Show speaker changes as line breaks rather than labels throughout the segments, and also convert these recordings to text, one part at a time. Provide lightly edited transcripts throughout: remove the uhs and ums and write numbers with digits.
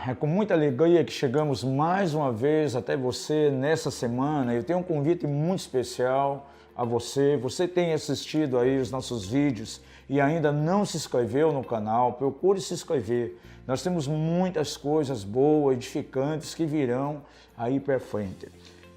É com muita alegria que chegamos mais uma vez até você nessa semana. Eu tenho um convite muito especial a você. Você tem assistido aí os nossos vídeos e ainda não se inscreveu no canal, procure se inscrever. Nós temos muitas coisas boas, edificantes que virão aí para frente.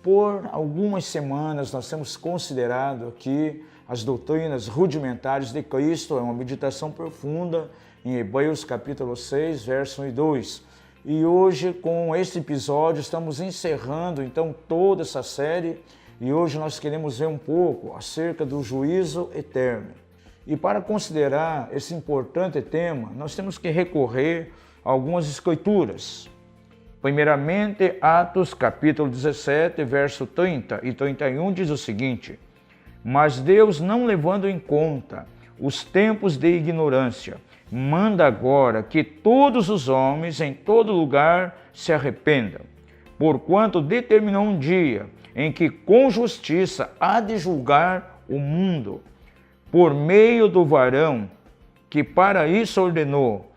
Por algumas semanas nós temos considerado aqui as doutrinas rudimentares de Cristo, é uma meditação profunda em Hebreus capítulo 6, verso 1 e 2. E hoje, com este episódio, estamos encerrando então toda essa série e hoje nós queremos ver um pouco acerca do juízo eterno. E para considerar esse importante tema, nós temos que recorrer a algumas escrituras. Primeiramente, Atos capítulo 17, verso 30 e 31 diz o seguinte: Mas Deus, não levando em conta os tempos de ignorância, manda agora que todos os homens em todo lugar se arrependam, porquanto determinou um dia em que com justiça há de julgar o mundo, por meio do varão que para isso ordenou,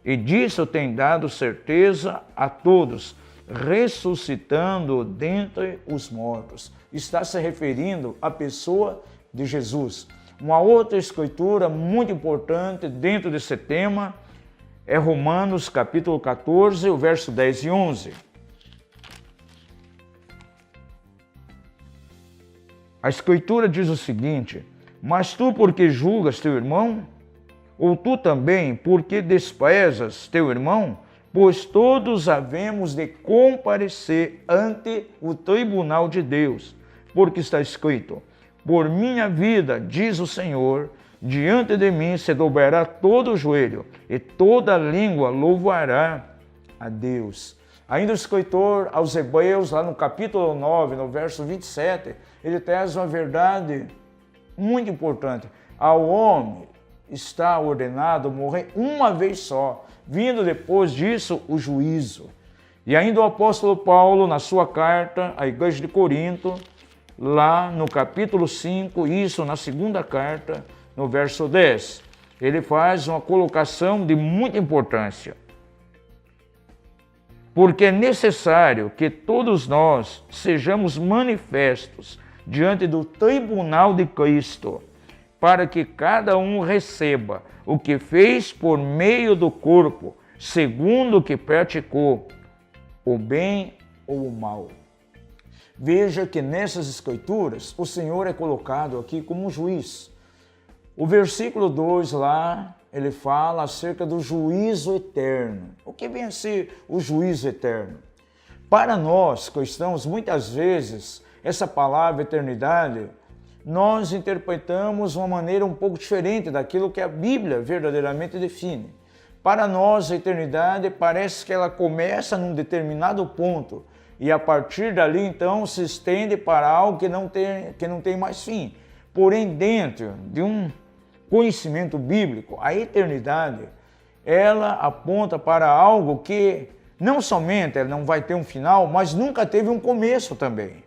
e disso tem dado certeza a todos, ressuscitando dentre os mortos. Está se referindo à pessoa de Jesus. Uma outra escritura muito importante dentro desse tema é Romanos capítulo 14, o verso 10 e 11. A escritura diz o seguinte: Mas tu porque julgas teu irmão? Ou tu também porque desprezas teu irmão? Pois todos havemos de comparecer ante o tribunal de Deus, porque está escrito: Por minha vida, diz o Senhor, diante de mim se dobrará todo o joelho, e toda língua louvará a Deus. Ainda o escritor aos Hebreus, lá no capítulo 9, no verso 27, ele traz uma verdade muito importante. Ao homem está ordenado morrer uma vez só, vindo depois disso o juízo. E ainda o apóstolo Paulo, na sua carta à igreja de Corinto, lá no capítulo 5, isso na segunda carta, no verso 10, ele faz uma colocação de muita importância. Porque é necessário que todos nós sejamos manifestos diante do tribunal de Cristo, para que cada um receba o que fez por meio do corpo, segundo o que praticou, o bem ou o mal. Veja que nessas escrituras o Senhor é colocado aqui como um juiz. O versículo 2 lá, ele fala acerca do juízo eterno. O que vem a ser o juízo eterno? Para nós cristãos, muitas vezes, essa palavra eternidade, nós interpretamos de uma maneira um pouco diferente daquilo que a Bíblia verdadeiramente define. Para nós, a eternidade parece que ela começa num determinado ponto e a partir dali, então, se estende para algo que não tem mais fim. Porém, dentro de um conhecimento bíblico, a eternidade, ela aponta para algo que não somente ela não vai ter um final, mas nunca teve um começo também.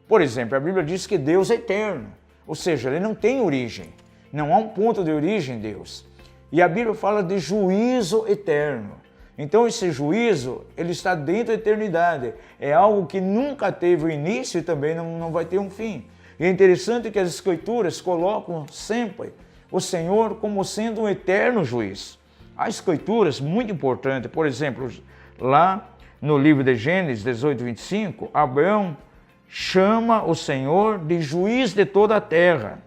Por exemplo, a Bíblia diz que Deus é eterno, ou seja, ele não tem origem, não há um ponto de origem em Deus. E a Bíblia fala de juízo eterno. Então esse juízo, ele está dentro da eternidade, é algo que nunca teve o início e também não vai ter um fim. E é interessante que as Escrituras colocam sempre o Senhor como sendo um eterno juiz. Há Escrituras muito importantes, por exemplo, lá no livro de Gênesis 18, 25, Abraão chama o Senhor de juiz de toda a terra.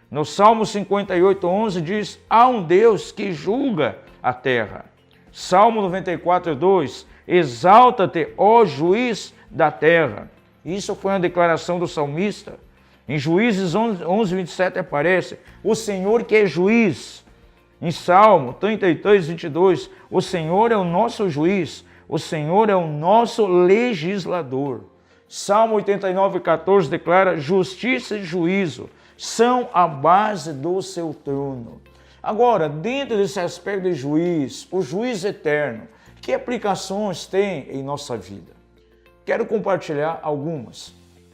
No Salmo 58, 11 diz: há um Deus que julga a terra. Salmo 94, 2, exalta-te, ó juiz da terra. Isso foi uma declaração do salmista. Em Juízes 11, 27 aparece: o Senhor que é juiz. Em Salmo 33, 22, o Senhor é o nosso juiz, o Senhor é o nosso legislador. Salmo 89, 14 declara: justiça e juízo são a base do seu trono. Agora, dentro desse aspecto de juiz, o juiz eterno, que aplicações tem em nossa vida? Quero compartilhar algumas.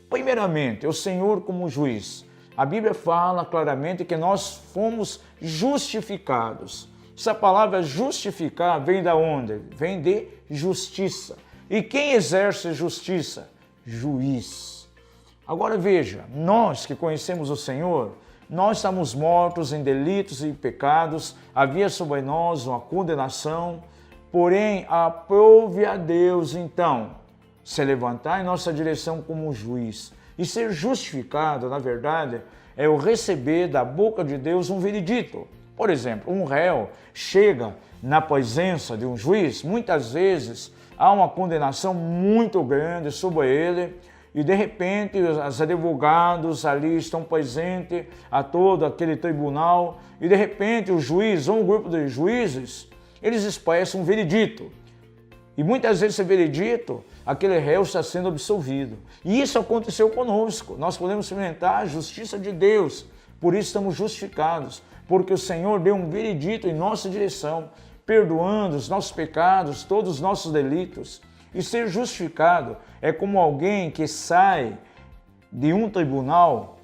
Primeiramente, o Senhor como juiz. A Bíblia fala claramente que nós fomos justificados. Essa palavra justificar vem da onde? Vem de justiça. E quem exerce justiça? Juiz. Agora veja, nós que conhecemos o Senhor, nós estamos mortos em delitos e pecados, havia sobre nós uma condenação, porém aprove a Deus então se levantar em nossa direção como juiz. E ser justificado, na verdade, é o receber da boca de Deus um veredito. Por exemplo, um réu chega na presença de um juiz, muitas vezes há uma condenação muito grande sobre ele e de repente os advogados ali estão presentes a todo aquele tribunal e de repente o juiz ou um grupo de juízes, eles expressam um veredito. E muitas vezes esse veredito, aquele réu está sendo absolvido. E isso aconteceu conosco. Nós podemos experimentar a justiça de Deus, por isso estamos justificados. Porque o Senhor deu um veredito em nossa direção, perdoando os nossos pecados, todos os nossos delitos. E ser justificado é como alguém que sai de um tribunal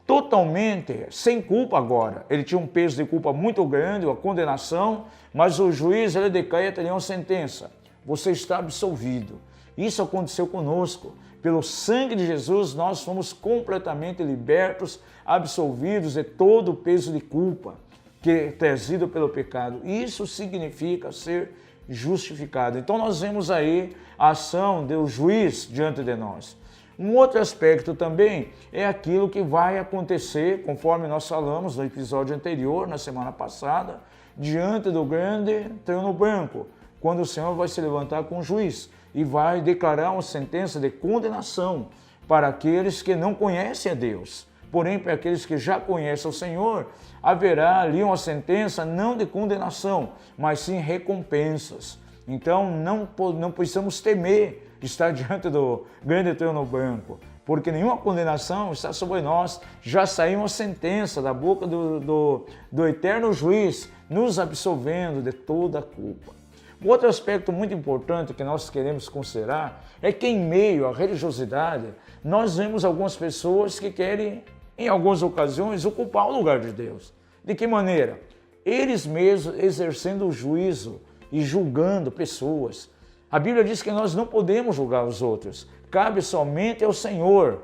totalmente sem culpa agora. Ele tinha um peso de culpa muito grande, uma condenação, mas o juiz ele decreta uma sentença. Você está absolvido. Isso aconteceu conosco. Pelo sangue de Jesus, nós fomos completamente libertos, absolvidos de todo o peso de culpa que é trazido pelo pecado. Isso significa ser justificado. Então nós vemos aí a ação do juiz diante de nós. Um outro aspecto também é aquilo que vai acontecer, conforme nós falamos no episódio anterior, na semana passada, diante do grande trono branco, quando o Senhor vai se levantar com o juiz e vai declarar uma sentença de condenação para aqueles que não conhecem a Deus. Porém, para aqueles que já conhecem o Senhor, haverá ali uma sentença não de condenação, mas sim recompensas. Então, não precisamos temer estar diante do grande trono branco, porque nenhuma condenação está sobre nós. Já saiu uma sentença da boca do eterno juiz, nos absolvendo de toda a culpa. Um outro aspecto muito importante que nós queremos considerar é que em meio à religiosidade, nós vemos algumas pessoas que querem, em algumas ocasiões, ocupar o lugar de Deus. De que maneira? Eles mesmos exercendo o juízo e julgando pessoas. A Bíblia diz que nós não podemos julgar os outros. Cabe somente ao Senhor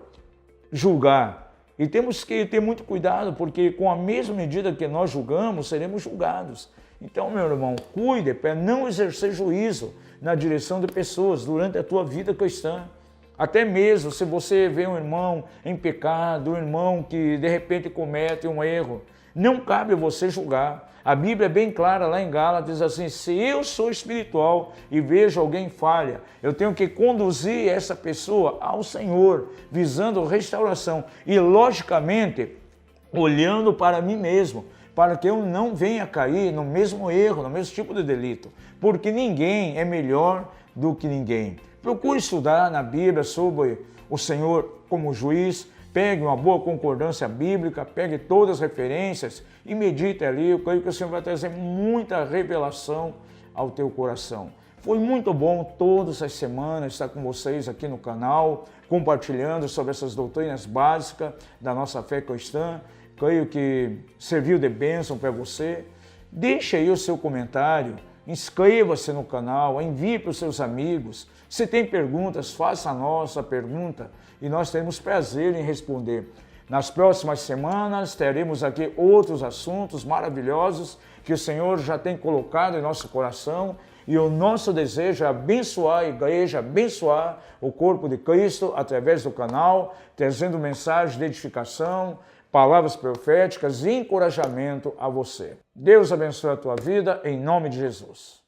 julgar. E temos que ter muito cuidado, porque com a mesma medida que nós julgamos, seremos julgados. Então, meu irmão, cuide para não exercer juízo na direção de pessoas durante a tua vida cristã. Até mesmo se você vê um irmão em pecado, um irmão que de repente comete um erro, não cabe a você julgar. A Bíblia é bem clara lá em Gálatas, diz assim, se eu sou espiritual e vejo alguém falha, eu tenho que conduzir essa pessoa ao Senhor, visando restauração e, logicamente, olhando para mim mesmo, para que eu não venha cair no mesmo erro, no mesmo tipo de delito, porque ninguém é melhor do que ninguém. Procure estudar na Bíblia sobre o Senhor como juiz, pegue uma boa concordância bíblica, pegue todas as referências e medite ali. Eu creio que o Senhor vai trazer muita revelação ao teu coração. Foi muito bom todas as semanas estar com vocês aqui no canal, compartilhando sobre essas doutrinas básicas da nossa fé cristã. Creio que serviu de bênção para você. Deixe aí o seu comentário, inscreva-se no canal, envie para os seus amigos. Se tem perguntas, faça a nossa pergunta e nós teremos prazer em responder. Nas próximas semanas teremos aqui outros assuntos maravilhosos que o Senhor já tem colocado em nosso coração e o nosso desejo é abençoar a igreja, abençoar o corpo de Cristo através do canal, trazendo mensagens de edificação, palavras proféticas e encorajamento a você. Deus abençoe a tua vida, em nome de Jesus.